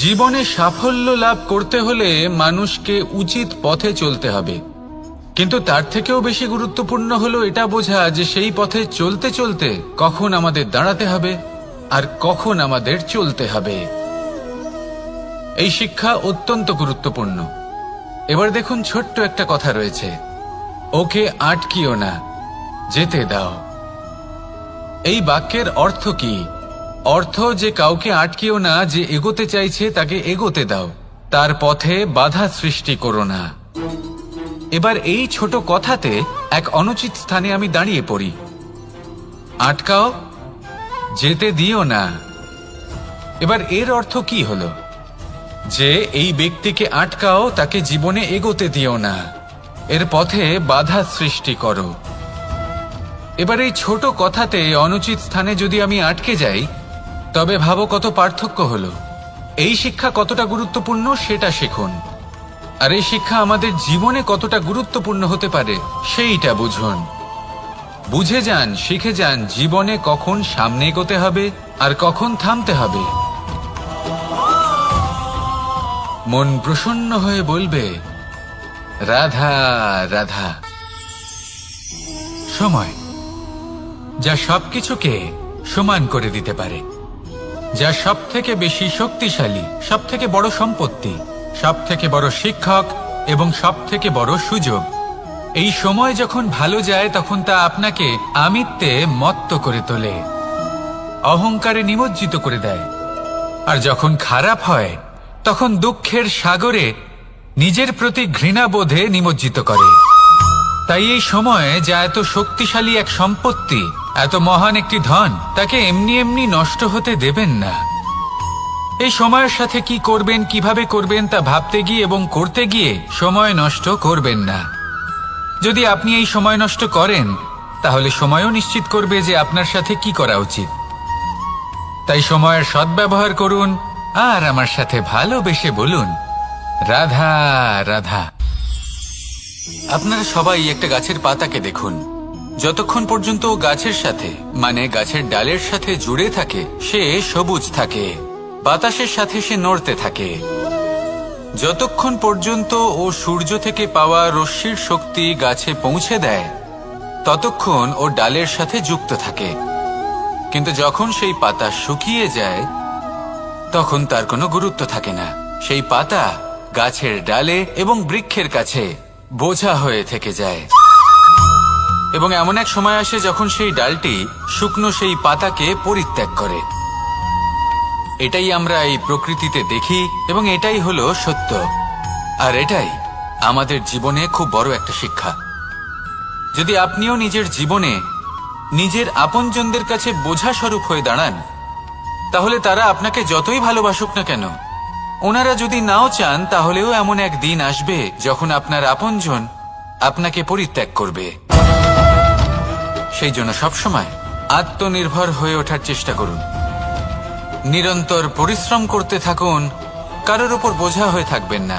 জীবনে সাফল্য লাভ করতে হলে মানুষকে উচিত পথে চলতে হবে, কিন্তু তার থেকেও বেশি গুরুত্বপূর্ণ হলো এটা বোঝা যে সেই পথে চলতে চলতে কখন আমাদের দাঁড়াতে হবে আর কখন আমাদের চলতে হবে। এই শিক্ষা অত্যন্ত গুরুত্বপূর্ণ। এবার দেখুন, ছোট্ট একটা কথা রয়েছে, ওকে আটকিও না, যেতে দাও। এই বাক্যের অর্থ কি? অর্থ যে কাউকে আটকিও না, যে এগোতে চাইছে তাকে এগোতে দাও, তার পথে বাধা সৃষ্টি করো না। এবার এই ছোট কথাতে এক অনুচিত স্থানে আমি দাঁড়িয়ে পড়ি। আটকাও, যেতে দিও না। এবার এর অর্থ কি হলো? যে এই ব্যক্তিকে আটকাও, তাকে জীবনে এগোতে দিও না, এর পথে বাধা সৃষ্টি করো। এবার এই ছোট কথাতে অনুচিত স্থানে যদি আমি আটকে যাই, তবে ভাবো কত পার্থক্য হলো। এই শিক্ষা কতটা গুরুত্বপূর্ণ সেটা শিখুন, আর এই শিক্ষা আমাদের জীবনে কতটা গুরুত্বপূর্ণ হতে পারে সেইটা বুঝুন। বুঝে যান, শিখে যান জীবনে কখন সামনে এগোতে হবে আর কখন থামতে হবে। মন প্রসন্ন হয়ে বলবে, রাধা রাধা। সময় যা সবকিছুকে সমান করে দিতে পারে, যা সব থেকে বেশি শক্তিশালী, সব থেকে বড় সম্পত্তি, সব থেকে বড় শিক্ষক এবং সব থেকে বড় সুযোগ। এই সময় যখন ভালো যায় তখন তা আপনাকে আমিত্বে মত্ত করে তোলে, অহংকারে নিমজ্জিত করে দেয়। আর যখন খারাপ হয় তখন দুঃখের সাগরে নিজের প্রতি ঘৃণাবোধে নিমজ্জিত করে। তাই এই সময়ে যা এত শক্তিশালী এক সম্পত্তি, এত মহান একটি ধন, তাকে এমনি এমনি নষ্ট হতে দেবেন না। এই সময়ের সাথে কি করবেন, কিভাবে করবেন তা ভাবতে গিয়ে এবং করতে গিয়ে সময় নষ্ট করবেন না। যদি আপনি এই সময় নষ্ট করেন, তাহলে সময়ও নিশ্চিত করবে যে আপনার সাথে কি করা উচিত। তাই সময়ের সদ্ব্যবহার করুন আর আমার সাথে ভালোবেসে বলুন, রাধা রাধা। আপনারা সবাই একটা গাছের পাতাকে দেখুন, যতক্ষণ পর্যন্ত গাছের সাথে, মানে গাছের ডালের সাথে জুড়ে থাকে, সে সবুজ থাকে, বাতাসের সাথে সে নড়তে থাকে। যতক্ষণ পর্যন্ত ও সূর্য থেকে পাওয়া রশ্মির শক্তি গাছে পৌঁছে দেয়, ততক্ষণ ও ডালের সাথে যুক্ত থাকে। কিন্তু যখন সেই পাতা শুকিয়ে যায়, তখন তার কোনো গুরুত্ব থাকে না। সেই পাতা গাছের ডালে এবং বৃক্ষের কাছে বোঝা হয়ে থেকে যায়। এবং এমন এক সময় আসে যখন সেই ডালটি শুকনো সেই পাতাকে পরিত্যাগ করে। এটাই আমরা এই প্রকৃতিতে দেখি এবং এটাই হলো সত্য। আর এটাই আমাদের জীবনে খুব বড় একটা শিক্ষা। যদি আপনিও নিজের জীবনে নিজের আপনজনদের কাছে বোঝা স্বরূপ হয়ে দাঁড়ান, তাহলে তারা আপনাকে যতই ভালোবাসুক না কেন, ওনারা যদি নাও চান, তাহলেও এমন এক দিন আসবে যখন আপনার আপনজন আপনাকে পরিত্যাগ করবে। সেই জন্য সবসময় আত্মনির্ভর হয়ে ওঠার চেষ্টা করুন, নিরন্তর পরিশ্রম করতে থাকুন। কারোর উপর বোঝা হয়ে থাকবেন না,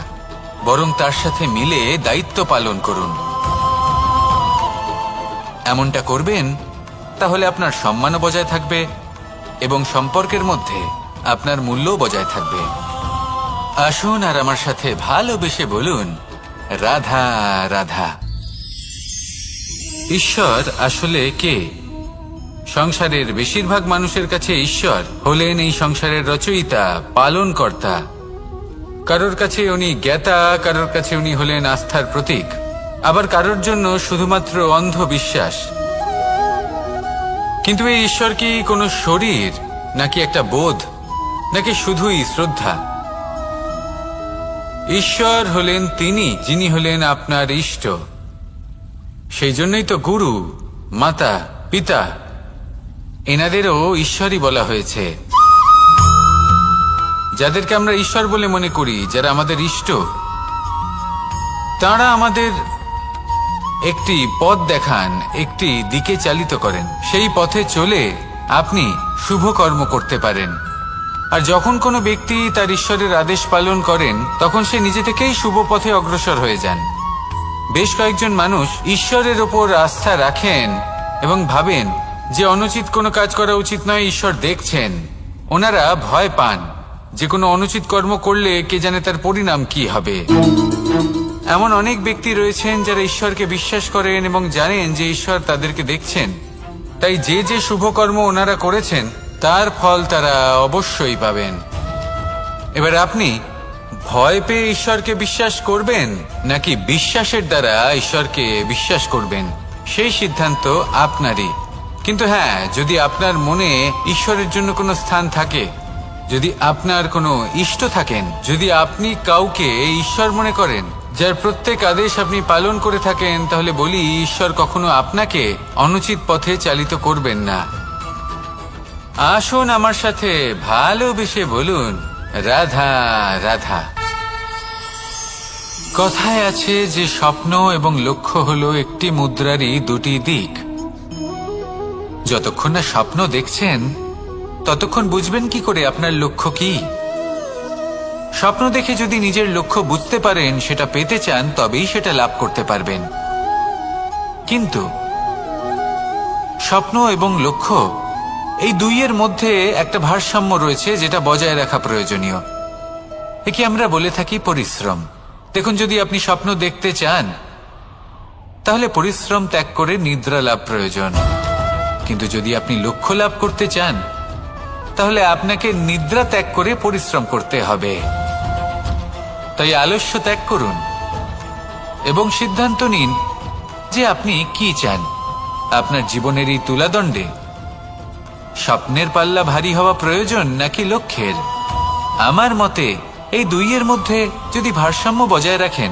বরং তার সাথে মিলে দায়িত্ব পালন করুন। এমনটা করবেন, তাহলে আপনার সম্মানও বজায় থাকবে এবং সম্পর্কের মধ্যে আপনার মূল্যও বজায় থাকবে। আসুন আর আমার সাথে ভালোবেসে বলুন, রাধা রাধা। ঈশ্বর আসলে কে? সংসারের বেশিরভাগ মানুষের কাছে ঈশ্বর হলেন এই সংসারের রচয়িতা, পালনকর্তা। কারোর কাছে উনি জ্ঞাতা, কারোর কাছে উনি হলেন আস্থার প্রতীক, আবার কারোর জন্য শুধুমাত্র অন্ধ বিশ্বাস। কিন্তু এই ঈশ্বর কি কোনো শরীর, নাকি একটা বোধ, নাকি শুধুই শ্রদ্ধা? ঈশ্বর হলেন তিনি যিনি হলেন আপনার ইষ্ট। সেই জন্যই তো গুরু, মাতা, পিতা এনাদেরও ঈশ্বরই বলা হয়েছে। যাদেরকে আমরা ঈশ্বর বলে মনে করি, যারা আমাদের ইষ্ট, তারা আমাদের একটি পথ দেখান, একটি দিকে চালিত করেন। সেই পথে চলে আপনি শুভ কর্ম করতে পারেন। আর যখন কোনো ব্যক্তি তার ঈশ্বরের আদেশ পালন করেন, তখন সে নিজে থেকেই শুভ পথে অগ্রসর হয়ে যান। বেশ কয়েকজন মানুষ ঈশ্বরের ওপর আস্থা রাখেন এবং ভাবেন যে অনুচিত কোনো কাজ করা উচিত নয়, ঈশ্বর দেখছেন। ওনারা ভয় পান যে কোনো অনুচিত কর্ম করলে কে জানে তার পরিণাম কি হবে। এমন অনেক ব্যক্তি রয়েছেন যারা ঈশ্বরকে বিশ্বাস করেন এবং জানেন যে ঈশ্বর তাদেরকে দেখছেন, তাই যে যে শুভকর্ম ওনারা করেছেন তার ফল তারা অবশ্যই পাবেন। এবার আপনি ভয় পেয়ে ঈশ্বরকে বিশ্বাস করবেন নাকি বিশ্বাসের দ্বারা ঈশ্বরকে বিশ্বাস করবেন, সেই সিদ্ধান্ত আপনারই। কিন্তু হ্যাঁ, যদি আপনার মনে ঈশ্বরের জন্য কোনো স্থান থাকে, যদি আপনার কোনো ইষ্ট থাকেন, যদি আপনি কাউকে ঈশ্বর মনে করেন, যার প্রত্যেক আদেশ আপনি পালন করে থাকেন, তাহলে বলি ঈশ্বর কখনো আপনাকে অনুচিত পথে চালিত করবেন না। আসুন আমার সাথে ভালোবেসে বলুন, রাধা রাধা। কথায় আছে যে স্বপ্ন এবং লক্ষ্য হলো একটি মুদ্রারই দুটি দিক। যতক্ষণ না স্বপ্ন দেখছেন ততক্ষণ বুঝবেন কি করে আপনার লক্ষ্য কি। স্বপ্ন দেখে যদি নিজের লক্ষ্য বুঝতে পারেন, সেটা পেতে চান, তবেই সেটা লাভ করতে পারবেন। কিন্তু স্বপ্ন এবং লক্ষ্য এই দুইয়ের মধ্যে একটা ভারসাম্য রয়েছে, যেটা বজায় রাখা প্রয়োজনীয়। একে আমরা বলে থাকি পরিশ্রম। দেখুন, যদি আপনি স্বপ্ন দেখতে চান তাহলে পরিশ্রম ত্যাগ করে নিদ্রা লাভ প্রয়োজন। কিন্তু যদি আপনি লক্ষ্য লাভ করতে চান তাহলে আপনাকে নিদ্রা ত্যাগ করে পরিশ্রম করতে হবে। তাই আলস্য ত্যাগ করুন এবং সিদ্ধান্ত নিন যে আপনি কি চান। আপনার জীবনের এই তুলাদণ্ডে স্বপ্নের পাল্লা ভারী হওয়া প্রয়োজন নাকি লক্ষ্যের? আমার মতে এই দুইয়ের মধ্যে যদি ভারসাম্য বজায় রাখেন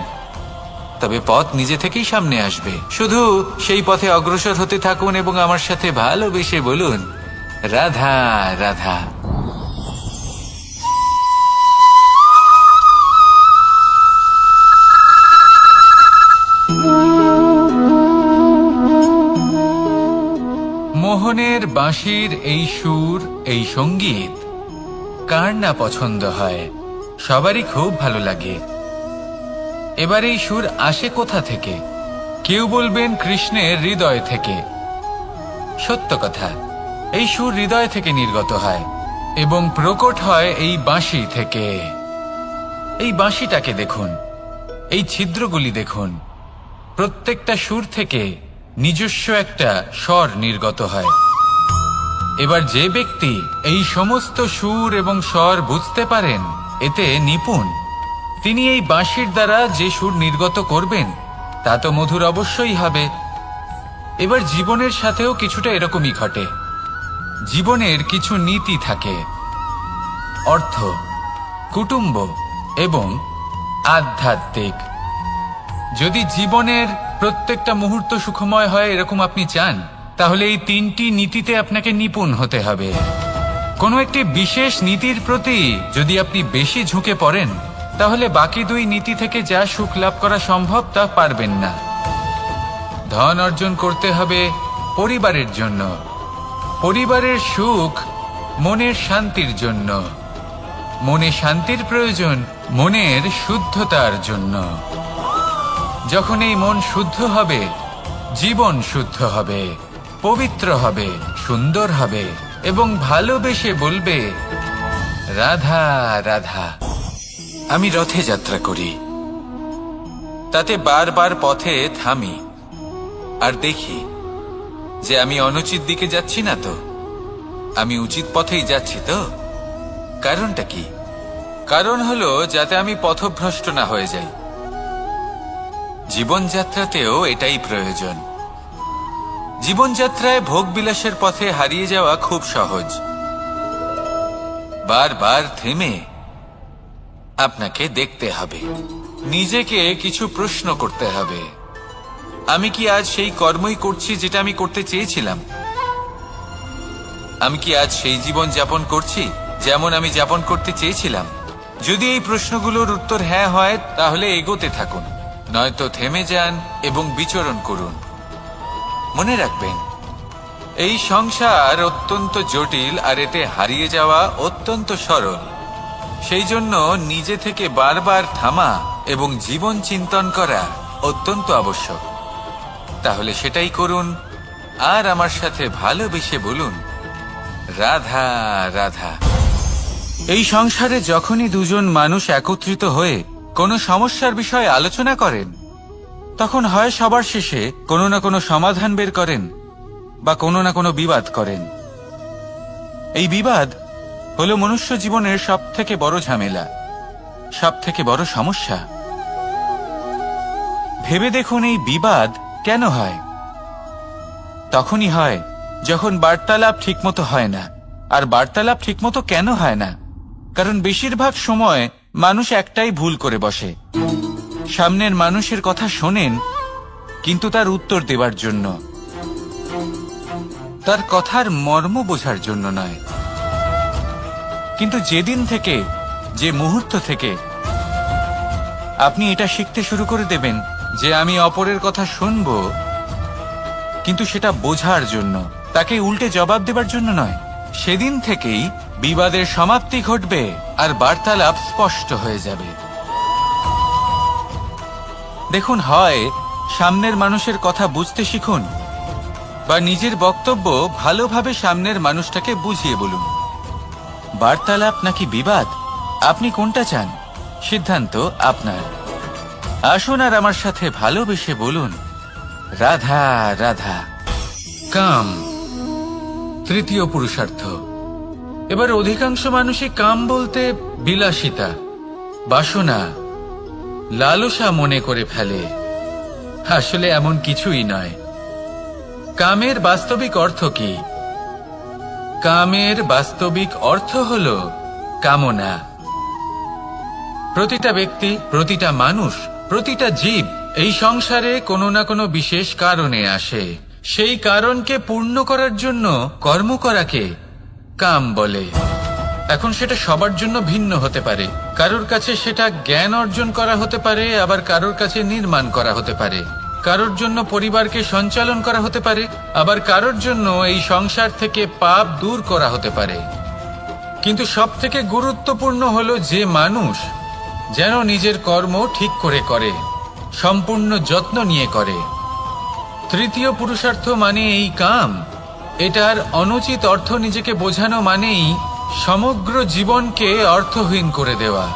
তবে পথ নিজে থেকেই সামনে আসবে। শুধু সেই পথে অগ্রসর হতে থাকুন এবং আমার সাথে ভালোবেসে বলুন, রাধা রাধা। মোহনের বাঁশির এই সুর, এই সঙ্গীত কার না পছন্দ হয়? সবারই খুব ভালো লাগে। এবার এই সুর আসে কোথা থেকে? কেউ বলবেন কৃষ্ণের হৃদয় থেকে। সত্য কথা, এই সুর হৃদয় থেকে নির্গত হয় এবং প্রকট হয় এই বাঁশি থেকে। এই বাঁশিটাকে দেখুন, এই ছিদ্রগুলি দেখুন, প্রত্যেকটা সুর থেকে নিজস্ব একটা স্বর নির্গত হয়। এবার যে ব্যক্তি এই সমস্ত সুর এবং স্বর বুঝতে পারেন, এতে নিপুণ, তিনি এই বাঁশির দ্বারা যে সুর নির্গত করবেন তা তো মধুর অবশ্যই হবে। এবার জীবনের সাথেও কিছুটা এরকমই ঘটে। জীবনের কিছু নীতি থাকে, অর্থ, কুটুম্ব এবং আধ্যাত্মিক। যদি জীবনের প্রত্যেকটা মুহূর্ত সুখময় হয় এরকম আপনি চান, তাহলে এই তিনটি নীতিতে আপনাকে নিপুণ হতে হবে। কোনো একটি বিশেষ নীতির প্রতি যদি আপনি বেশি ঝুঁকে পড়েন তাহলে বাকি দুই নীতি থেকে যা সুখ লাভ করা সম্ভব তা পারবেন না। ধন অর্জন করতে হবে পরিবারের জন্য, পরিবারের সুখ মনের শান্তির জন্য, মনে শান্তির প্রয়োজন মনের শুদ্ধতার জন্য। যখন এই মন শুদ্ধ হবে, জীবন শুদ্ধ হবে, পবিত্র হবে, সুন্দর হবে এবং ভালোবেসে বলবে, রাধা রাধা। আমি রথে যাত্রা করি, তাতে বারবার পথে থামি আর দেখি যে আমি অনুচিত দিকে যাচ্ছি না তো, আমি উচিত পথেই যাচ্ছি তো। কারণটা কি? কারণ হলো যাতে আমি পথভ্রষ্ট না হয়ে যাই। জীবনযাত্রাতেও এটাই প্রয়োজন। জীবনযাত্রায় ভোগবিলাসের পথে হারিয়ে যাওয়া খুব সহজ। বারবার থেমে আপনাকে দেখতে হবে, নিজেকে কিছু প্রশ্ন করতে হবে। আমি কি আজ সেই কর্মই করছি যেটা আমি করতে চেয়েছিলাম? আমি কি আজ সেই জীবন যাপন করছি যেমন আমি যাপন করতে চেয়েছিলাম? যদি এই প্রশ্নগুলোর উত্তর হ্যাঁ হয় তাহলে এগোতে থাকুন, নয়তো থেমে যান এবং বিচরণ করুন। মনে রাখবেন, এই সংসার অত্যন্ত জটিল আর এতে হারিয়ে যাওয়া অত্যন্ত সরল। সেই জন্য নিজে থেকে বারবার থামা এবং জীবন চিন্তন করা অত্যন্ত আবশ্যক। তাহলে সেটাই করুন আর আমার সাথে ভালোবেসে বলুন, রাধা রাধা। এই সংসারে যখনই দুজন মানুষ একত্রিত হয়ে কোনো সমস্যার বিষয়ে আলোচনা করেন, তখন হয় সবার শেষে কোনো না কোনো সমাধান বের করেন বা কোনো না কোনো বিবাদ করেন। এই বিবাদ হলো মনুষ্য জীবনের সবথেকে বড় ঝামেলা, সবথেকে বড় সমস্যা। ভেবে দেখুন এই বিবাদ কেন হয়? তখনই হয় যখন বার্তালাপ ঠিকমতো হয় না। আর বার্তালাপ ঠিকমতো কেন হয় না? কারণ বেশিরভাগ সময় মানুষ একটাই ভুল করে বসে, সামনের মানুষের কথা শোনেন কিন্তু তার উত্তর দেবার জন্য, তার কথার মর্ম বোঝার জন্য নয়। কিন্তু যেদিন থেকে, যে মুহূর্ত থেকে আপনি এটা শিখতে শুরু করে দেবেন যে আমি অপরের কথা শুনব, কিন্তু সেটা বোঝার জন্য, তাকে উল্টে জবাব দেবার জন্য নয়, সেদিন থেকেই বিবাদের সমাপ্তি ঘটবে আর বার্তালাপ স্পষ্ট হয়ে যাবে। দেখুন, হয় সামনের মানুষের কথা বুঝতে শিখুন বা নিজের বক্তব্য ভালোভাবে সামনের মানুষটাকে বুঝিয়ে বলুন। বার্তালাপ নাকি বিবাদ, আপনি কোনটা চান? সিদ্ধান্ত আপনার। আসুন আর আমার সাথে ভালোবেসে বলুন, রাধা রাধা। কাম তৃতীয় পুরুষার্থ। এবার অধিকাংশ মানুষই কাম বলতে বিলাসিতা, বাসনা, লালসা মনে করে ফেলে। আসলে এমন কিছুই নয়। কামের বাস্তবিক অর্থ কি? কামের বাস্তবিক অর্থ হল কামনা। প্রতিটা ব্যক্তি, প্রতিটা মানুষ, প্রতিটা জীব এই সংসারে কোনো না কোনো বিশেষ কারণে আসে। সেই কারণকে পূর্ণ করার জন্য কর্ম করাকে কাম বলে। এখন সেটা সবার জন্য ভিন্ন হতে পারে। কারোর কাছে সেটা জ্ঞান অর্জন করা হতে পারে, আবার কারোর কাছে নির্মাণ করা হতে পারে। কারোর জন্য পরিবারকে সঞ্চালন করা হতে পারে, আবার কারোর জন্য এই সংসার থেকে পাপ দূর করা হতে পারে। কিন্তু সবথেকে গুরুত্বপূর্ণ হলো যে মানুষ যেন নিজের কর্ম ঠিক করে করে, সম্পূর্ণ যত্ন নিয়ে করে। তৃতীয় পুরুষার্থ মানে এই কাম। এটার অনুচিত অর্থ নিজেকে বোঝানো মানেই সমগ্র জীবনকে অর্থহীন করে দেওয়া।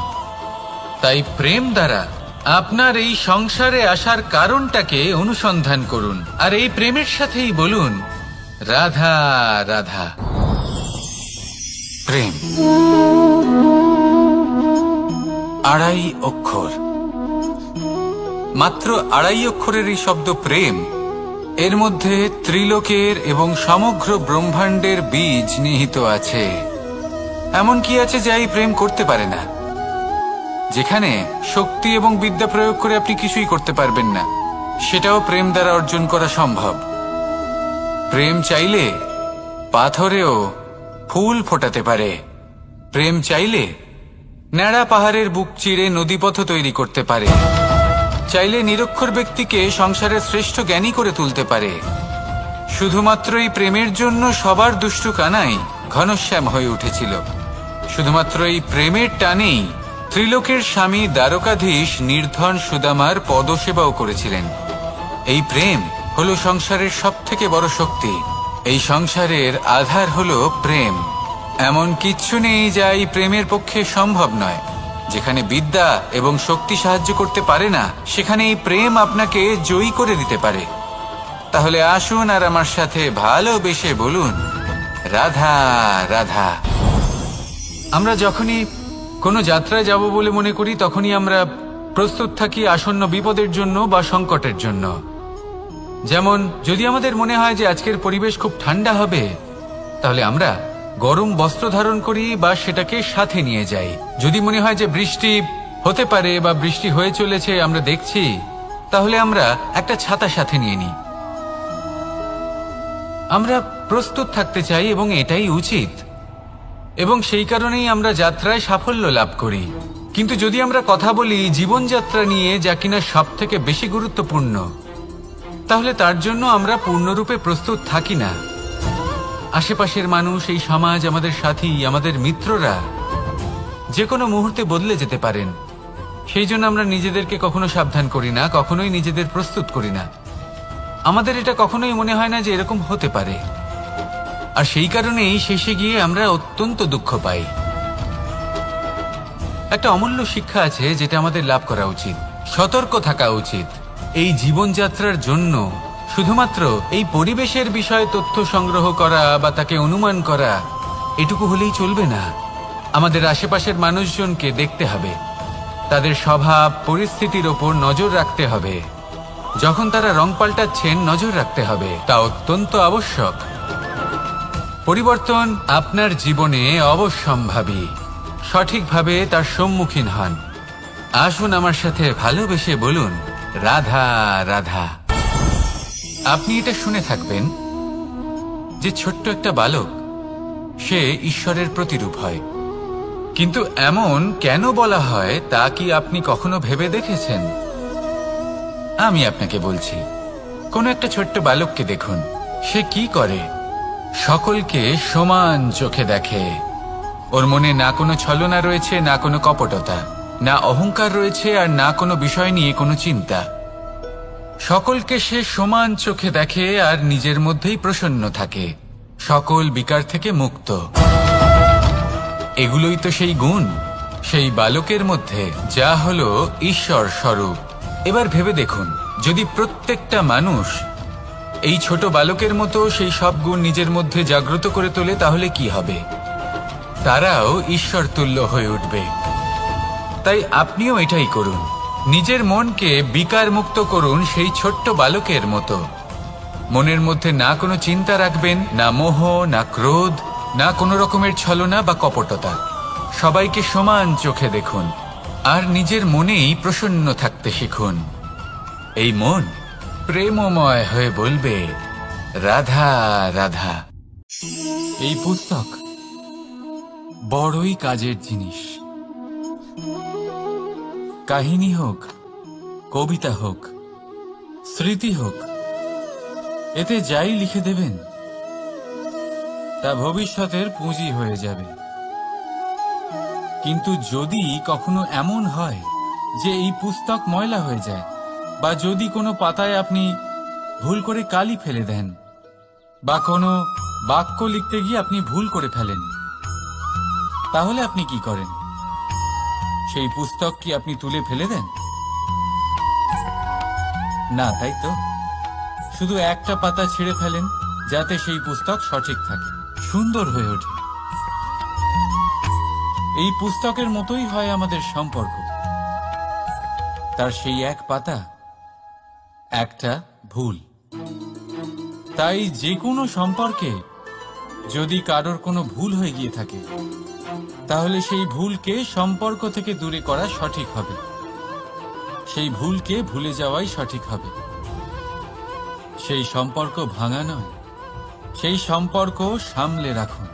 তাই প্রেম দ্বারা আপনার এই সংসারে আসার কারণটাকে অনুসন্ধান করুন, আর এই প্রেমের সাথেই বলুন, রাধা রাধা। প্রেম আড়াই অক্ষর, মাত্র আড়াই অক্ষরের এই শব্দ প্রেম, এর মধ্যে ত্রিলোকের এবং সমগ্র ব্রহ্মাণ্ডের বীজ নিহিত আছে। এমন কি আছে যা এই প্রেম করতে পারে না? যেখানে শক্তি এবং বিদ্যা প্রয়োগ করে আপনি কিছুই করতে পারবেন না, সেটাও প্রেম দ্বারা অর্জন করা সম্ভব। প্রেম চাইলে পাথরেও ফুল ফোটাতে পারে। প্রেম চাইলে ন্যাড়া পাহাড়ের বুক চিরে নদীপথ তৈরি করতে পারে। চাইলে নিরক্ষর ব্যক্তিকে সংসারের শ্রেষ্ঠ জ্ঞানী করে তুলতে পারে। শুধুমাত্র এই প্রেমের জন্য সবার দুষ্টু কানাই ঘনশ্যাম হয়ে উঠেছিল। শুধুমাত্র এই প্রেমের টানেই ত্রিলোকের স্বামী দ্বারকাধীশ নির্ধন সুদামার পদসেবাও করেছিলেন। এই প্রেম হলো সংসারের সবথেকে বড় শক্তি। এই সংসারের আধার হলো প্রেম। এমন কিচ্ছু নেই যা এই প্রেমের পক্ষে সম্ভব নয়। যেখানে বিদ্যা এবং শক্তি সাহায্য করতে পারে না, সেখানে এই প্রেম আপনাকে জয়ী করে দিতে পারে। তাহলে আসুন আর আমার সাথে ভালোবেসে বলুন, রাধা রাধা। আমরা যখনই কোনো যাত্রায় যাব বলে মনে করি, তখনই আমরা প্রস্তুত থাকি আসন্ন বিপদের জন্য বা সংকটের জন্য। যেমন যদি আমাদের মনে হয় যে আজকের পরিবেশ খুব ঠান্ডা হবে, তাহলে আমরা গরম বস্ত্র ধারণ করি বা সেটাকে সাথে নিয়ে যাই। যদি মনে হয় যে বৃষ্টি হতে পারে বা বৃষ্টি হয়ে চলেছে, আমরা দেখছি, তাহলে আমরা একটা ছাতা সাথে নিয়ে নিই। আমরা প্রস্তুত থাকতে চাই এবং এটাই উচিত, এবং সেই কারণেই আমরা যাত্রায় সাফল্য লাভ করি। কিন্তু যদি আমরা কথা বলি জীবনযাত্রা নিয়ে, যা কিনা সব থেকে বেশি গুরুত্বপূর্ণ, তাহলে তার জন্য আমরা পূর্ণরূপে প্রস্তুত থাকি না। আশেপাশের মানুষ, এই সমাজ, আমাদের সাথী, আমাদের মিত্ররা যে কোনো মুহূর্তে বদলে যেতে পারেন। সেই জন্য আমরা নিজেদেরকে কখনো সাবধান করি না, কখনোই নিজেদের প্রস্তুত করি না। আমাদের এটা কখনোই মনে হয় না যে এরকম হতে পারে, আর সেই কারণেই শেষে গিয়ে আমরা অত্যন্ত দুঃখ পাই। একটা অমূল্য শিক্ষা আছে যেটা আমাদের লাভ করা উচিত। সতর্ক থাকা উচিত। এই জীবনযাত্রার জন্য শুধুমাত্র এই পরিবেশের বিষয়ে তথ্য সংগ্রহ করা বা তাকে অনুমান করা এটুকু হলেই চলবে না। আমাদের আশেপাশের মানুষজনকে দেখতে হবে, তাদের স্বভাব পরিস্থিতির ওপর নজর রাখতে হবে। যখন তারা রং পাল্টাচ্ছেন নজর রাখতে হবে, তা অত্যন্ত আবশ্যক। পরিবর্তন আপনার জীবনে অবশ্যম্ভাবী। সঠিকভাবে তার সম্মুখীন হন। আসুন আমার সাথে ভালোবেসে বলুন, রাধা রাধা। আপনি এটা শুনে থাকবেন যে ছোট্ট একটা বালক সে ঈশ্বরের প্রতিরূপ হয়, কিন্তু এমন কেন বলা হয় তা কি আপনি কখনো ভেবে দেখেছেন? আমি আপনাকে বলছি, কোন একটা ছোট্ট বালককে দেখুন, সে কি করে? সকলকে সমান চোখে দেখে। ওর মনে না কোনো ছলনা রয়েছে, না কোনো কপটতা, না অহংকার রয়েছে, আর না কোনো বিষয় নিয়ে কোনো চিন্তা। সকলকে সে সমান চোখে দেখে আর নিজের মধ্যেই প্রসন্ন থাকে, সকল বিকার থেকে মুক্ত। এগুলোই তো সেই গুণ সেই বালকের মধ্যে, যা হলো ঈশ্বর স্বরূপ। এবার ভেবে দেখুন, যদি প্রত্যেকটা মানুষ এই ছোট বালকের মতো সেই সব গুণ নিজের মধ্যে জাগ্রত করে তোলে, তাহলে কি হবে? তারাও ঈশ্বর তুল্য হয়ে উঠবে। তাই আপনিও এটাই করুন, নিজের মনকে বিকার মুক্ত করুন সেই ছোট্ট বালকের মতো। মনের মধ্যে না কোনো চিন্তা রাখবেন, না মোহ, না ক্রোধ, না কোনো রকমের ছলনা বা কপটতা। সবাইকে সমান চোখে দেখুন আর নিজের মনেই প্রসন্ন থাকতে শিখুন। এই মন প্রেমময় হয়ে বলবে, রাধা রাধা। এই পুস্তক বড়ই কাজের জিনিস। কাহিনী হোক, কবিতা হোক, স্মৃতি হোক, এতে যাই লিখে দেবেন তা ভবিষ্যতের পুঁজি হয়ে যাবে। কিন্তু যদি কখনো এমন হয় যে এই পুস্তক ময়লা হয়ে যায়, বা যদি কোনো পাতায় আপনি ভুল করে কালি ফেলে দেন, বা কোনো বাক্য লিখতে গিয়ে আপনি ভুল করে ফেলেন, তাহলে আপনি কি করেন? সেই পুস্তক কি আপনি তুলে ফেলে দেন? না, তাই তো? শুধু একটা পাতা ছিঁড়ে ফেলেন যাতে সেই পুস্তক সঠিক থাকে, সুন্দর হয়ে ওঠে। এই পুস্তকের মতোই হয় আমাদের সম্পর্ক। তার সেই এক পাতা, একটা ভুল। তাই যে কোনো সম্পর্কে যদি কারোর কোনো ভুল হয়ে গিয়ে থাকে, তাহলে সেই ভুলকে সম্পর্ক থেকে দূরে করা সঠিক হবে। সেই ভুলকে ভুলে যাওয়াই সঠিক হবে। সেই সম্পর্ক ভাঙা নয়, সেই সম্পর্ক সামলে রাখুন।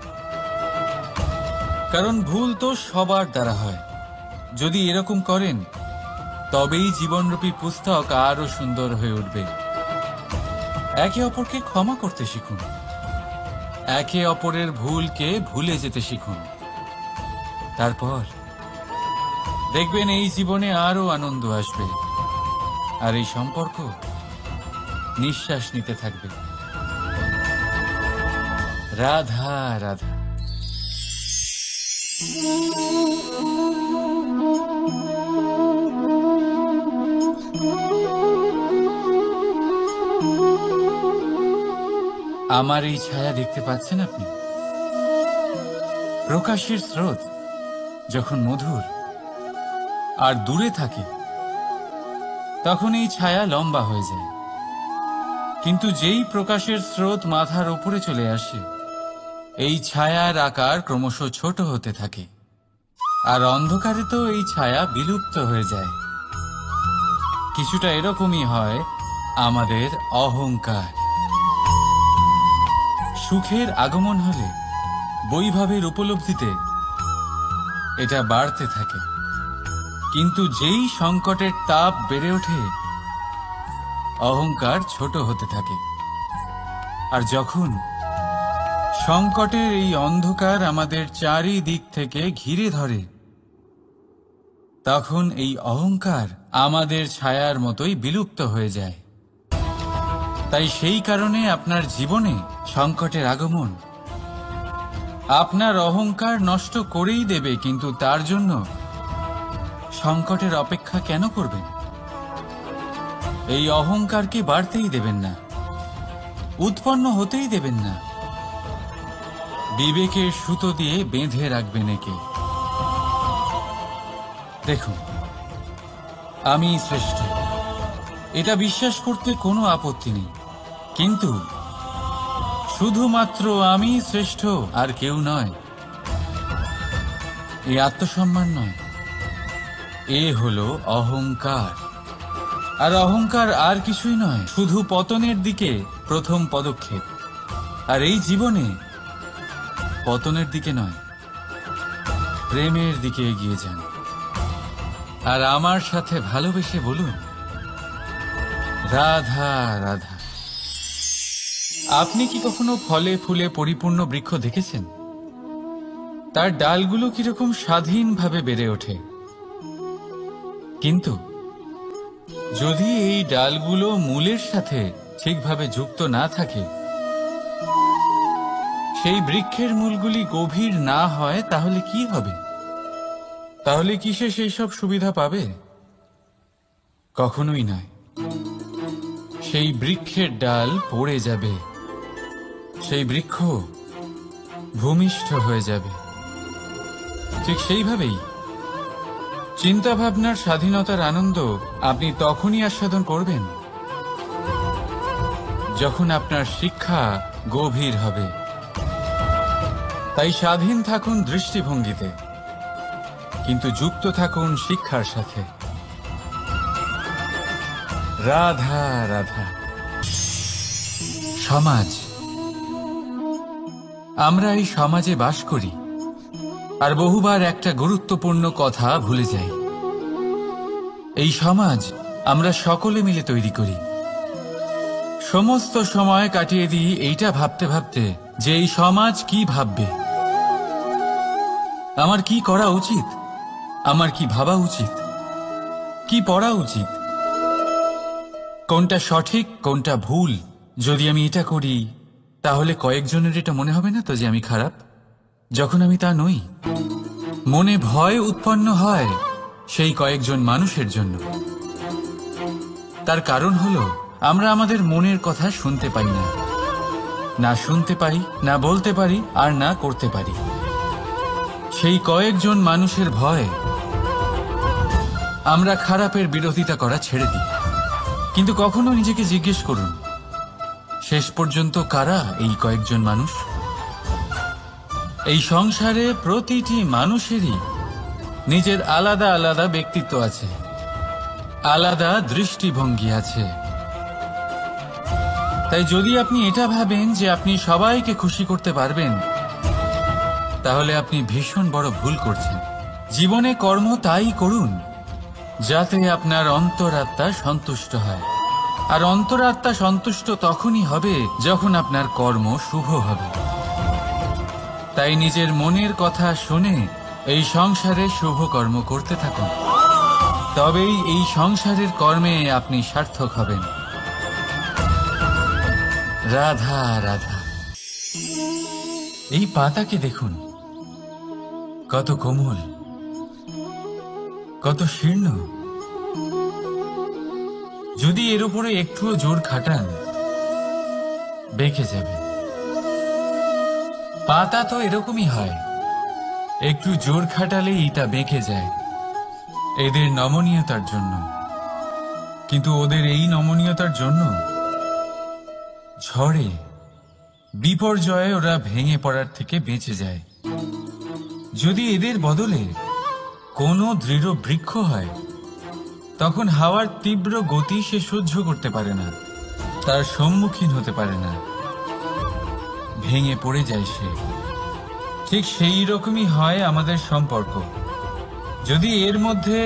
কারণ ভুল তো সবার দ্বারা হয়। যদি এরকম করেন, তবেই জীবনরূপী পুস্তক আরো সুন্দর হয়ে উঠবে। একে অপরকে ক্ষমা করতে শিখুন, একে অপরের ভুলকে ভুলে যেতে শিখুন। তারপর দেখবেন এই জীবনে আরো আনন্দ আসবে, আর এই সম্পর্ক নিঃশ্বাস নিতে থাকবে। রাধা রাধা। আমার এই ছায়া দেখতে পাচ্ছেন আপনি? প্রকাশের স্রোত যখন মধুর আর দূরে থাকে, তখন এই ছায়া লম্বা হয়ে যায়। কিন্তু যেই প্রকাশের স্রোত মাথার উপরে চলে আসে, এই ছায়ার আকার ক্রমশ ছোট হতে থাকে, আর অন্ধকারে তো এই ছায়া বিলুপ্ত হয়ে যায়। কিছুটা এরকমই হয় আমাদের অহংকার। সুখের আগমন হলে, বৈভবের উপলব্ধিতে এটা বাড়তে থাকে। কিন্তু যেই সংকটের তাপ বেড়ে ওঠে, অহংকার ছোট হতে থাকে। আর যখন সংকটের এই অন্ধকার আমাদের চারিদিক থেকে ঘিরে ধরে, তখন এই অহংকার আমাদের ছায়ার মতোই বিলুপ্ত হয়ে যায়। তাই সেই কারণে আপনার জীবনে সংকটের আগমন আপনার অহংকার নষ্ট করেই দেবে, কিন্তু তার জন্য সংকটের অপেক্ষা কেন করবেন? এই অহংকারকে বাড়তেই দেবেন না, উৎপন্ন হতেই দেবেন না। বিবেকের সুতো দিয়ে বেঁধে রাখবেন একে। দেখুন, আমি শ্রেষ্ঠ, এটা বিশ্বাস করতে কোনো আপত্তি নেই, কিন্তু শুধুমাত্র আমি শ্রেষ্ঠ, আর কেউ নয়। এই আত্মসম্মান নয়, এ হলো অহংকার। আর অহংকার আর কিছুই নয়, শুধু পতনের দিকে প্রথম পদক্ষেপ। আর এই জীবনে পতনের দিকে নয়, প্রেমের দিকে এগিয়ে যান। আর আমার সাথে ভালোবেসে বলুন, রাধা রাধা। আপনি কি কখনো ফলে ফুলে পরিপূর্ণ বৃক্ষ দেখেছেন? তার ডালগুলো কিরকম স্বাধীনভাবে বেড়ে ওঠে, কিন্তু যদি এই ডালগুলো মূলের সাথে ঠিকভাবে যুক্ত না থাকে, সেই বৃক্ষের মূলগুলি গভীর না হয়, তাহলে কি হবে? তাহলে কি সে সেই সব সুবিধা পাবে? কখনোই নয়। সেই বৃক্ষের ডাল পড়ে যাবে, সেই বৃক্ষ ভূমিষ্ঠ হয়ে যাবে। ঠিক সেইভাবেই চিন্তা ভাবনার স্বাধীনতার আনন্দ আপনি তখনই আস্বাদন করবেন যখন আপনার শিক্ষা গভীর হবে। তাই স্বাধীন থাকুন দৃষ্টিভঙ্গিতে, কিন্তু যুক্ত থাকুন শিক্ষার সাথে। রাধা রাধা। সমাজ, আমরা এই সমাজে বাস করি, আর বহুবার একটা গুরুত্বপূর্ণ কথা ভুলে যাই। এই সমাজ আমরা সকলে মিলে তৈরি করি। সমস্ত সময় কাটিয়ে দিই এইটা ভাবতে ভাবতে যে এই সমাজ কি ভাববে, আমার কি করা উচিত, আমার কি ভাবা উচিত, কি পড়া উচিত, কোনটা সঠিক কোনটা ভুল। যদি আমি এটা করি, তাহলে কয়েকজনের এটা মনে হবে না তো যে আমি খারাপ, যখন আমি তা নই। মনে ভয় উৎপন্ন হয় সেই কয়েকজন মানুষের জন্য। তার কারণ হলো আমরা আমাদের মনের কথা শুনতে পাই না, না শুনতে পারি, না বলতে পারি, আর না করতে পারি। সেই কয়েকজন মানুষের ভয় আমরা খারাপের বিরোধিতা করা ছেড়ে দিই। কিন্তু কখনো নিজেকে জিজ্ঞেস করুন, শেষ পর্যন্ত কারা এই কয়েকজন মানুষ? এই সংসারে প্রতিটি মানুষেরই নিজের আলাদা আলাদা ব্যক্তিত্ব আছে, আলাদা দৃষ্টিভঙ্গি আছে। তাই যদি আপনি এটা ভাবেন যে আপনি সবাইকে খুশি করতে পারবেন, তাহলে আপনি ভীষণ বড় ভুল করছেন। জীবনে কর্ম তাই করুন যাতে আপনার অন্তরাত্মা সন্তুষ্ট হয়। আর অন্তরাত্মা সন্তুষ্ট তখনই হবে যখন আপনার কর্ম শুভ হবে। তাই নিজের মনের কথা শুনে এই সংসারে শুভ কর্ম করতে থাকুন, তবেই এই সংসারের কর্মে আপনি সার্থক হবেন। রাধা রাধা। এই পাতাকে দেখুন, কত কোমল, কত শীর্ণ। যদি এর উপরে একটুও জোর খাটান, বেঁকে যাবে। পাতা তো এরকমই হয়, একটু জোর খাটালেই তা বেঁকে যায় এদের নমনীয়তার জন্য। কিন্তু ওদের এই নমনীয়তার জন্য ঝড়ে বিপর্যয়ে ওরা ভেঙে পড়ার থেকে বেঁচে যায়। যদি এদের বদলে কোনো দৃঢ় বৃক্ষ হয়, তখন হাওয়ার তীব্র গতি সে সহ্য করতে পারে না, তার সম্মুখীন হতে পারে না, ভেঙে পড়ে যায় সে। ঠিক সেই রকমই হয় আমাদের সম্পর্ক। যদি এর মধ্যে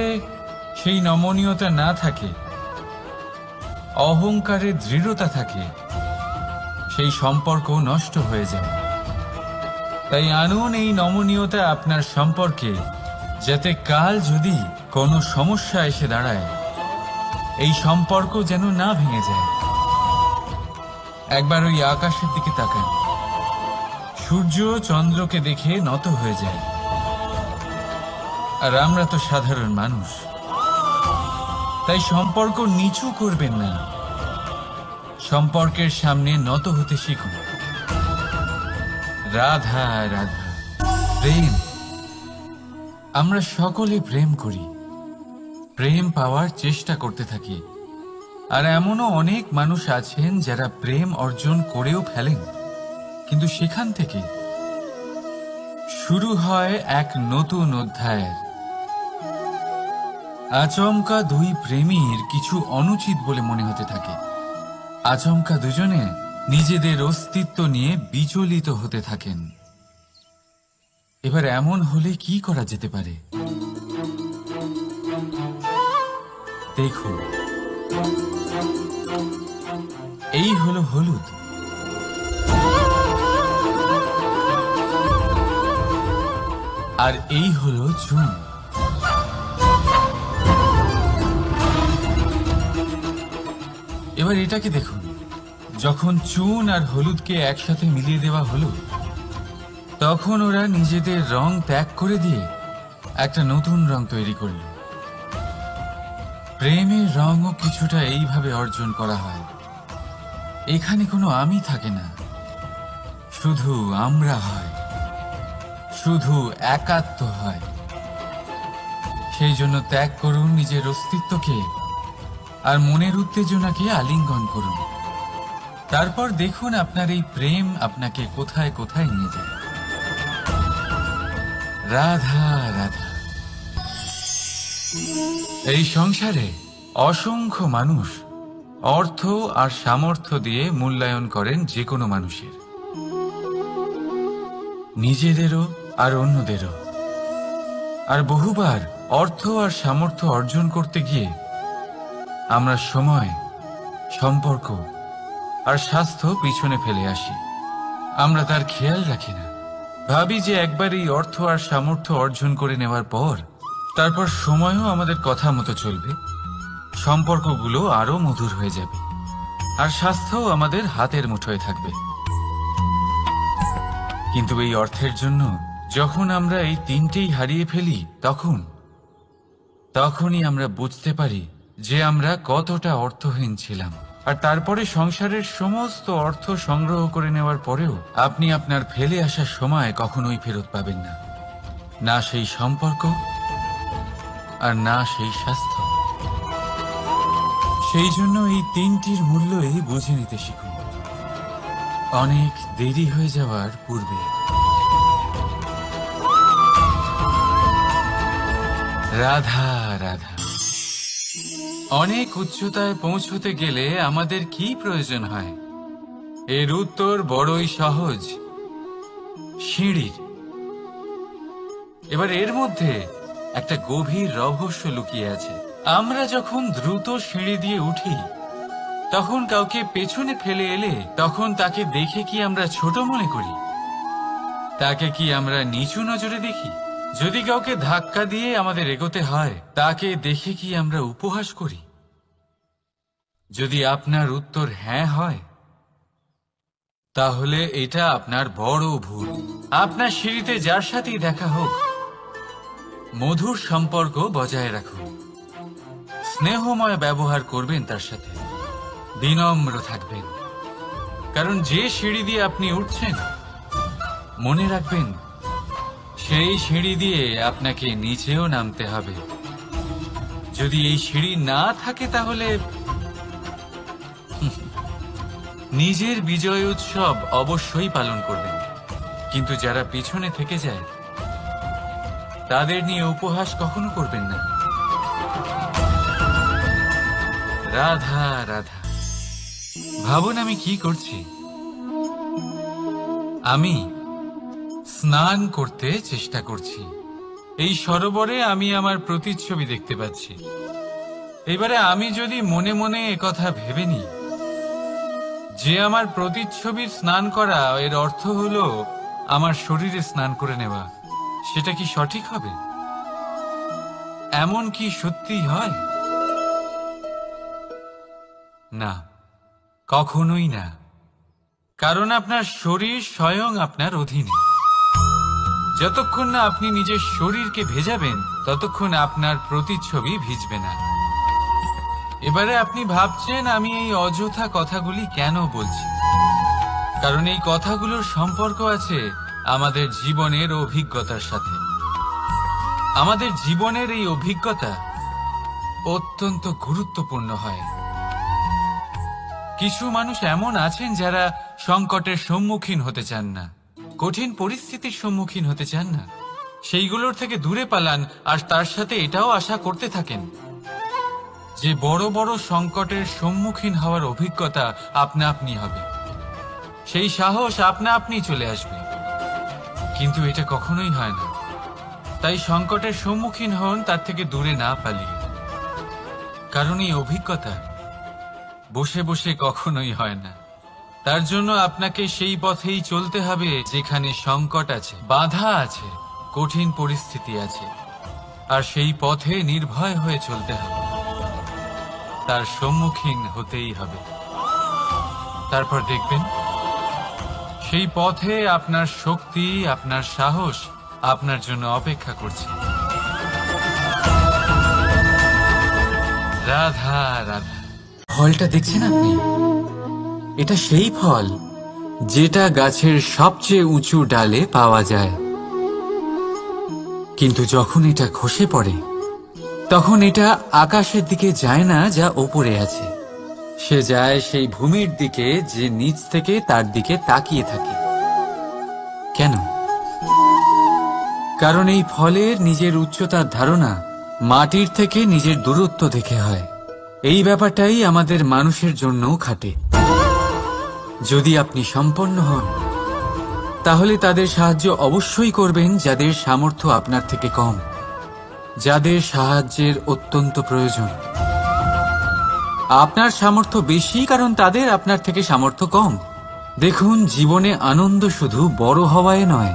সেই নমনীয়তা না থাকে, অহংকারের দৃঢ়তা থাকে, সেই সম্পর্ক নষ্ট হয়ে যায়। তাই আনুন এই নমনীয়তা আপনার সম্পর্কে, যাতে কাল যদি কোনো সমস্যা এসে দাঁড়ায়, এই সম্পর্ক যেন না ভেঙে যায়। একবার ওই আকাশের দিকে তাকান, সূর্য চন্দ্রকে দেখে নত হয়ে যায়। আর আমরা তো সাধারণ মানুষ, তাই সম্পর্ক নিচু করবেন না, সম্পর্কের সামনে নত হতে শিখুন। রাধা রাধা। প্রেম, আমরা সকলে প্রেম করি, প্রেম পাওয়ার চেষ্টা করতে থাকি। আর এমনও অনেক মানুষ আছেন যারা প্রেম অর্জন করেও ফেলেন, কিন্তু সেখান থেকে শুরু হয় এক নতুন অধ্যায়ের। আচমকা দুই প্রেমীর কিছু অনুচিত বলে মনে হতে থাকে। আচমকা দুজনে নিজেদের অস্তিত্ব নিয়ে বিচলিত হতে থাকেন। এবার এমন হলে কি করা যেতে পারে? দেখুন, এই হলো হলুদ, আর এই হলো চুন। এবার এটাকে দেখুন, যখন চুন আর হলুদকে একসাথে মিলিয়ে দেওয়া হলো, তখন ওরা নিজেদের রং ত্যাগ করে দিয়ে একটা নতুন রং তৈরি করল। প্রেমের রঙও কিছুটা এইভাবে অর্জন করা হয়। এখানে কোনো আমি থাকে না, শুধু আমরা হয়, শুধু একাত্ম হয়। সেই জন্য ত্যাগ করুন নিজের অস্তিত্বকে, আর মনের উত্তেজনাকে আলিঙ্গন করুন। তারপর দেখুন আপনার এই প্রেম আপনাকে কোথায় কোথায় নিয়ে যায়। রাধা রাধা। এই সংসারে অসংখ্য মানুষ অর্থ আর সামর্থ্য দিয়ে মূল্যায়ন করেন যে কোনো মানুষের, নিজেদেরও আর অন্যদেরও। আর বহুবার অর্থ আর সামর্থ্য অর্জন করতে গিয়ে আমরা সময়, সম্পর্ক আর স্বাস্থ্য পিছনে ফেলে আসি। আমরা তার খেয়াল রাখি না। ভাবি যে একবার এই অর্থ আর সামর্থ্য অর্জন করে নেওয়ার পর তারপর সময়ও আমাদের কথা মতো চলবে, সম্পর্কগুলো আরো মধুর হয়ে যাবে, আর স্বাস্থ্যও আমাদের হাতের মুঠোয় থাকবে। কিন্তু এই অর্থের জন্য যখন আমরা এই তিনটেই হারিয়ে ফেলি, তখনই আমরা বুঝতে পারি যে আমরা কতটা অর্থহীন ছিলাম। আর তারপরে সংসারের সমস্ত অর্থ সংগ্রহ করে নেওয়ার পরেও আপনি আপনার ফেলে আসা সময় কখনোই ফেরত পাবেন না, না সেই সম্পর্ক আর না সেই স্বাস্থ্য। সেই জন্য এই তিনটির মূল্যই বুঝে নিতে শিখুন অনেক দেরি হয়ে যাওয়ার পূর্বে। রাধা রাধা। অনেক উচ্চতায় পৌঁছতে গেলে আমাদের কি প্রয়োজন হয়? এর উত্তর বড়ই সহজ, সিঁড়ির। এবার এর মধ্যে একটা গভীর রহস্য লুকিয়ে আছে। আমরা যখন দ্রুত সিঁড়ি দিয়ে উঠি, তখন কাউকে পেছনে ফেলে এলে তখন তাকে দেখে কি আমরা ছোট মনে করি? তাকে কি আমরা নিচু নজরে দেখি? যদি কাউকে ধাক্কা দিয়ে আমাদের এগোতে হয়, তাকে দেখে কি আমরা উপহাস করি? যদি আপনার উত্তর হ্যাঁ হয়, তাহলে এটা আপনার বড় ভুল। আপনার সিঁড়িতে যার সাথেই দেখা হোক, মধুর সম্পর্ক বজায় রাখুন, স্নেহময় ব্যবহার করবেন তার সাথে, বিনম্র থাকবেন। কারণ যে সিঁড়ি দিয়ে আপনি উঠছেন, মনে রাখবেন সেই সিঁড়ি দিয়ে আপনাকে নিচেও নামতে হবে। যদি এই সিঁড়ি না থাকে তাহলে নিজের বিজয় উৎসব অবশ্যই পালন করবেন, কিন্তু যারা পিছনে থেকে যায় তাদের নিয়ে উপহাস কখনো করবেন না। রাধা রাধা। ভাবুন আমি কি করছি। আমি স্নান করতে চেষ্টা করছি। এই সরোবরে আমি আমার প্রতিচ্ছবি দেখতে পাচ্ছি। এবারে আমি যদি মনে মনে একথা ভেবে নিই যে আমার প্রতিচ্ছবির স্নান করা এর অর্থ হলো আমার শরীরে স্নান করে নেওয়া, সেটা কি সঠিক হবে? এমন কি সত্যি হয়? না, কখনোই না। কারণ আপনার শরীর স্বয়ং আপনার অধীনে। যতক্ষণ না আপনি নিজের শরীরকে ভেজাবেন ততক্ষণ আপনার প্রতিচ্ছবি ভিজবে না। এবারে আপনি ভাবছেন আমি এই অযথা কথাগুলি কেন বলছি, কারণ এই কথাগুলোর সম্পর্ক আছে আমাদের জীবনের অভিজ্ঞতার সাথে। আমাদের জীবনের এই অভিজ্ঞতা অত্যন্ত গুরুত্বপূর্ণ হয়। কিছু মানুষ এমন আছেন যারা সংকটের সম্মুখীন হতে চান না, কঠিন পরিস্থিতির সম্মুখীন হতে চান না, সেইগুলোর থেকে দূরে পালান, আর তার সাথে এটাও আশা করতে থাকেন যে বড় বড় সংকটের সম্মুখীন হওয়ার অভিজ্ঞতা আপনা আপনি হবে, সেই সাহস আপনা আপনি চলে আসবে। কিন্তু এটা কখনোই হয় না। তাই সংকটের সম্মুখীন হন তার থেকে দূরে না পালিয়ে, কারণ এই অভিজ্ঞতা বসে বসে কখনোই হয় না। তার জন্য আপনাকে সেই পথেই চলতে হবে যেখানে সংকট আছে, বাধা আছে, কঠিন পরিস্থিতি আছে, আর সেই পথে নির্ভয় হয়ে চলতে হবে, তার সম্মুখীন হতেই হবে। তারপর দেখবেন সেই পথে আপনার শক্তি, আপনার সাহস আপনার জন্য অপেক্ষা করছে। রাধা রাধা। ফলটা দেখছেন আপনি? এটা সেই ফল যেটা গাছের সবচেয়ে উঁচু ডালে পাওয়া যায়, কিন্তু যখন এটা খসে পড়ে তখন এটা আকাশের দিকে যায় না যা ওপরে আছে, সে যায় সেই ভূমির দিকে যে নিচ থেকে তার দিকে তাকিয়ে থাকে। কেন? কারণ এই ফলের নিজের উচ্চতার ধারণা মাটির থেকে নিজের দূরত্ব দেখে হয়। এই ব্যাপারটাই আমাদের মানুষের জন্যও খাটে। যদি আপনি সম্পন্ন হন তাহলে তাদের সাহায্য অবশ্যই করবেন যাদের সামর্থ্য আপনার থেকে কম, যাদের সাহায্যের অত্যন্ত প্রয়োজন। আপনার সামর্থ্য বেশি কারণ তাদের আপনার থেকে সামর্থ্য কম। দেখুন, জীবনে আনন্দ শুধু বড় হওয়ায় নয়,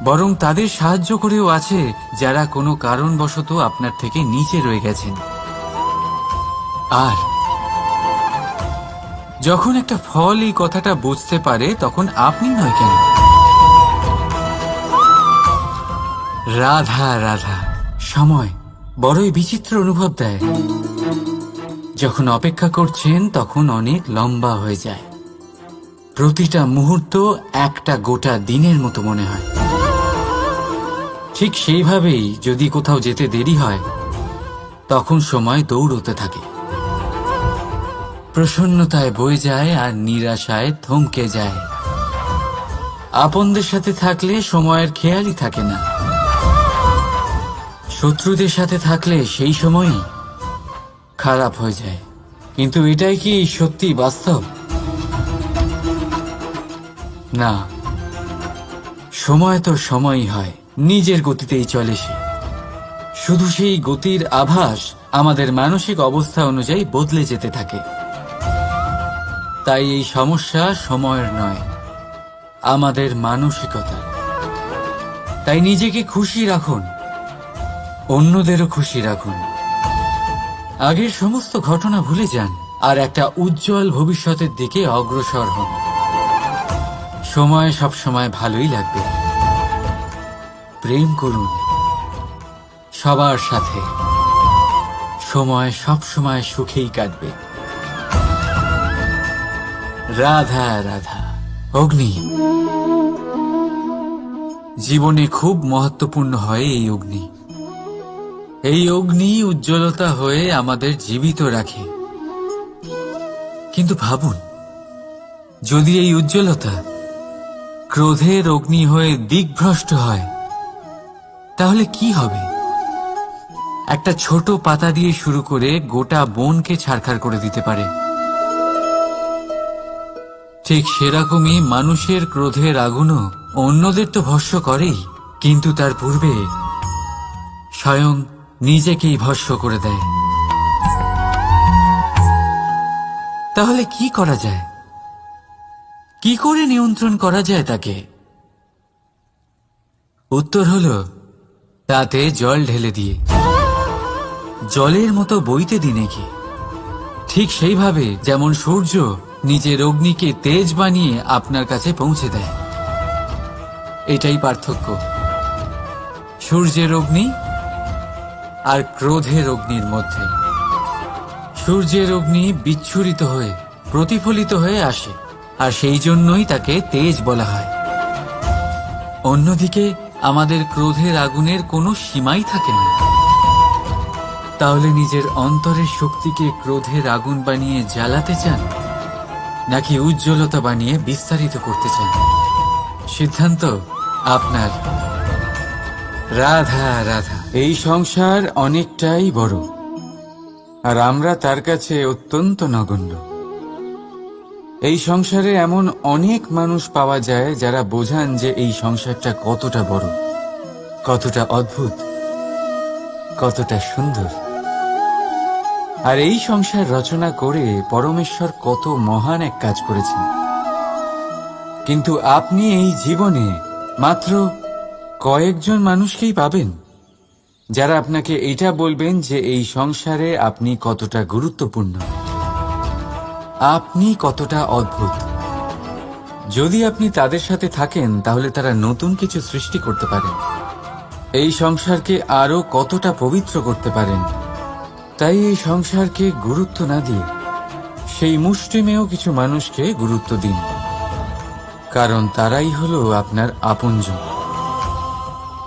বরং তাদের সাহায্য করেও আছে যারা কোনো কারণবশত আপনার থেকে নিচে রয়ে গেছেন। আর যখন একটা ফল এই কথাটা বুঝতে পারে তখন আপনি নয় কেন? রাধা রাধা। সময় বড়ই বিচিত্র অনুভব দেয়। যখন অপেক্ষা করছেন তখন অনেক লম্বা হয়ে যায়। প্রতিটা মুহূর্ত একটা গোটা দিনের মতো মনে হয়। ঠিক সেইভাবেই যদি কোথাও যেতে দেরি হয় তখন সময় দৌড়তে থাকে, প্রসন্নতায় বয়ে যায় আর নিরাশায় থমকে যায়। আপনদের সাথে থাকলে সময়ের খেয়ালই থাকে না, শত্রুদের সাথে থাকলে সেই সময়ই খারাপ হয়ে যায়। কিন্তু এটাই কি সত্যি বাস্তব? না, সময় তো সময়ই হয়, নিজের গতিতেই চলে সে। শুধু সেই গতির আভাস আমাদের মানসিক অবস্থা অনুযায়ী বদলে যেতে থাকে। তাই এই সমস্যা সময়ের নয়, আমাদের মানসিকতা। তাই নিজেকে খুশি রাখুন, অন্যদেরও খুশি রাখুন। আগের সমস্ত ঘটনা ভুলে যান আর একটা উজ্জ্বল ভবিষ্যতের দিকে অগ্রসর হন। সময় সব সময় ভালোই লাগবে। প্রেম করুন সবার সাথে, সময় সব সময় সুখেই কাটবে। রাধা রাধা। অগ্নি জীবনে খুব মহত্বপূর্ণ হয়। এই অগ্নি উজ্জ্বলতা হয়ে আমাদের জীবিত রাখে। কিন্তু ভাবুন, যদি এই উজ্জ্বলতা ক্রোধের অগ্নি হয়ে দিকভ্রষ্ট হয় তাহলে কি হবে? একটা ছোট পাতা দিয়ে শুরু করে গোটা বনকে ছারখার করে দিতে পারে। ঠিক সেরকমই মানুষের ক্রোধের আগুনও অন্যদের তো ভস্ম করেই, কিন্তু তার পূর্বে স্বয়ং নিজেকেই ভস্ম করে দেয়। তাহলে কি করা যায়? কি করে নিয়ন্ত্রণ করা যায় তাকে? উত্তর হলো তাতে জল ঢেলে দিয়ে, জলের মতো বইতে দিনে কি। ঠিক সেইভাবে যেমন সূর্য নিজের অগ্নিকে তেজ বানিয়ে আপনার কাছে পৌঁছে দেয়, এটাই পার্থক্য সূর্যের অগ্নি আর ক্রোধের অগ্নির মধ্যে। সূর্যের অগ্নি বিচ্ছুরিত হয়ে প্রতিফলিত হয়ে আসে, আর সেই জন্যই তাকে তেজ বলা হয়। অন্যদিকে আমাদের ক্রোধের আগুনের কোনো সীমাই থাকে না। তাহলে নিজের অন্তরের শক্তিকে ক্রোধের আগুন বানিয়ে জ্বালাতে চান, নাকি উজ্জ্বলতা বানিয়ে বিস্তারিত করতে চান? সিদ্ধান্ত আপনার। রাধা রাধা। এই সংসার অনেকটাই বড়, আর আমরা তার কাছে অত্যন্ত নগণ্য। এই সংসারে এমন অনেক মানুষ পাওয়া যায় যারা বোঝান যে এই সংসারটা কতটা বড়, কতটা অদ্ভুত, কতটা সুন্দর। আর এই সংসার রচনা করে পরমেশ্বর কত মহান এক কাজ করেছেন। কিন্তু আপনি এই জীবনে মাত্র কয়েকজন মানুষকেই পাবেন যারা আপনাকে এটা বলবেন যে এই সংসারে আপনি কতটা গুরুত্বপূর্ণ, আপনি কতটা অদ্ভুত। যদি আপনি তাদের সাথে থাকেন তাহলে তারা নতুন কিছু সৃষ্টি করতে পারেন, এই সংসারকে আরো কতটা পবিত্র করতে পারেন। তাই এই সংসারকে গুরুত্ব না দিয়ে সেই মুষ্টিমেয় কিছু মানুষকে গুরুত্ব দিন, কারণ তারাই হলো আপনার আপনজন,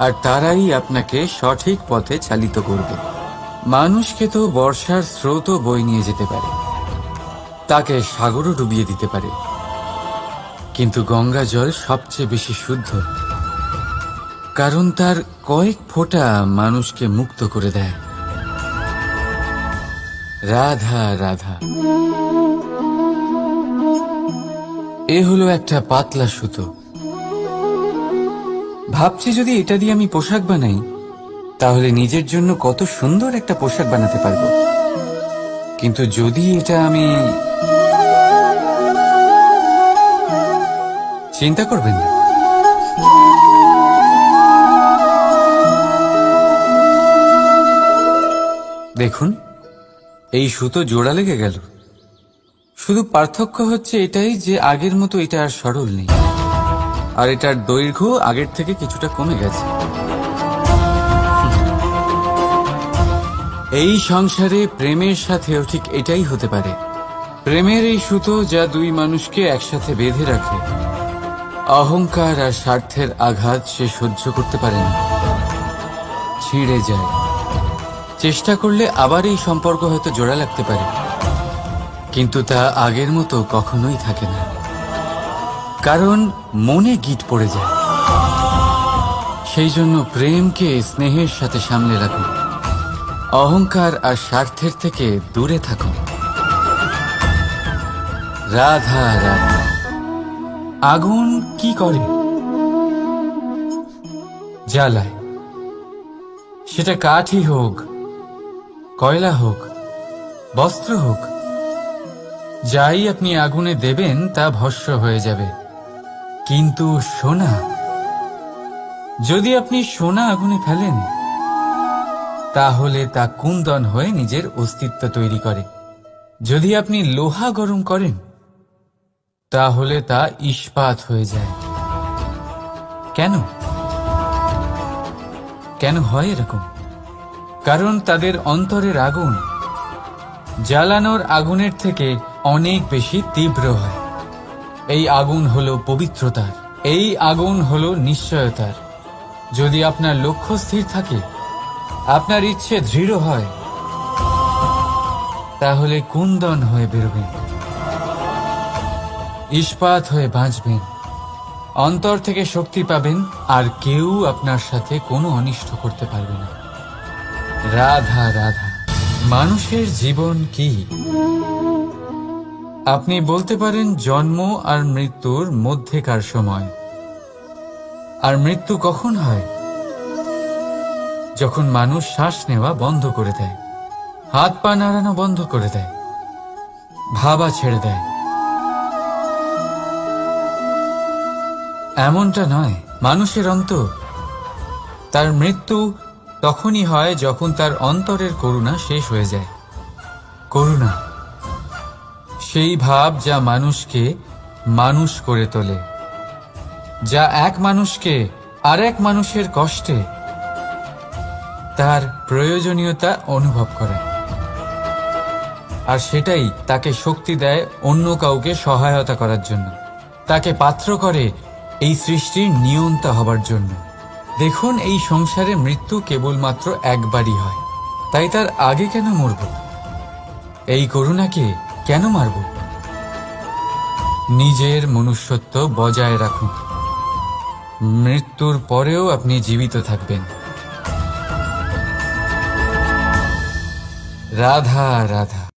আর তারাই আপনাকে সঠিক পথে চালিত করবে। মানুষকে তো বর্ষার স্রোতও বয়ে নিয়ে যেতে পারে, তাকে সাগরও ডুবিয়ে দিতে পারে, কিন্তু গঙ্গা জল সবচেয়ে বেশি শুদ্ধ, কারণ তার কয়েক ফোঁটা মানুষকে মুক্ত করে দেয়। রাধা রাধা। এ হলো একটা পাতলা সুতো। ভাবছি যদি এটা দিয়ে আমি পোশাক বানাই তাহলে নিজের জন্য কত সুন্দর একটা পোশাক বানাতে পারবো। কিন্তু যদি এটা আমি... চিন্তা করবেন না, দেখুন এই সুতো জোড়া লেগে গেল। শুধু পার্থক্য হচ্ছে এটাই যে আগের মতো এটা আর সরল নেই, আর এটার দৈর্ঘ্য আগের থেকে কিছুটা কমে গেছে। এই সংসারে প্রেমের সাথেও ঠিক এটাই হতে পারে। প্রেমের এই সুতো যা দুই মানুষকে একসাথে বেঁধে রাখে, অহংকার আর স্বার্থের আঘাত সে সহ্য করতে পারে না, ছিঁড়ে যায়। চেষ্টা করলে আবার এই সম্পর্ক হয়তো জোড়া লাগতে পারে, কিন্তু তা আগের মতো কখনোই থাকে না, কারণ মনে গিট পড়ে যায়। সেই জন্য প্রেমকে স্নেহের সাথে সামলে রাখুন, অহংকার আর স্বার্থের থেকে দূরে থাকুন। রাধা রাধা। আগুন কি করে? জ্বালায়। সেটা কাঠই হোক, কয়লা হোক, বস্ত্র হোক, যাই আপনি আগুনে দেবেন তা ভস্ম হয়ে যাবে। কিন্তু সোনা, যদি আপনি সোনা আগুনে ফেলেন তাহলে তা কুন্দন হয়ে নিজের অস্তিত্ব তৈরি করে। যদি আপনি লোহা গরম করেন তাহলে তা ইস্পাত হয়ে যায়। কেন কেন হয় এরকম? কারণ তাদের অন্তরের আগুন জ্বালানোর আগুনের থেকে অনেক বেশি তীব্র হয়। এই আগুন হলো পবিত্রতার, এই আগুন হলো নিশ্চয়তার। যদি আপনার লক্ষ্য স্থির থাকে, আপনার ইচ্ছে দৃঢ় হয়, তাহলে কুন্দন হয়ে বেরোবেন, ইস্পাত হয়ে বাঁচবেন, অন্তর থেকে শক্তি পাবেন, আর কেউ আপনার সাথে কোনো অনিষ্ট করতে পারবে না। রাধা রাধা। মানুষের জীবন কি? আপনি বলতে পারেন জন্ম আর মৃত্যুর মধ্যেকার সময়। আর মৃত্যু কখন হয়? যখন মানুষ শ্বাস নেওয়া বন্ধ করে দেয়, হাত পা নাড়ানো বন্ধ করে দেয়, ভাবা ছেড়ে দেয়। এমনটা নয়, মানুষের অন্তর, তার মৃত্যু তখনই হয় যখন তার অন্তরের করুণা শেষ হয়ে যায়। করুণা সেই ভাব যা মানুষকে মানুষ করে তোলে, যা এক মানুষকে আর এক মানুষের কষ্টে তার প্রয়োজনীয়তা অনুভব করে, আর সেটাই তাকে শক্তি দেয় অন্য কাউকে সহায়তা করার জন্য, তাকে পাত্র করে এই সৃষ্টির নিয়ন্তা হবার জন্য। দেখুন, এই সংসারে মৃত্যু কেবলমাত্র একবারই হয়, তাই তার আগে কেন মরব? এই করুণাকে কেন মারব? নিজের মনুষ্যত্ব বজায় রাখুন, মৃত্যুর পরেও আপনি জীবিত থাকবেন। রাধা রাধা।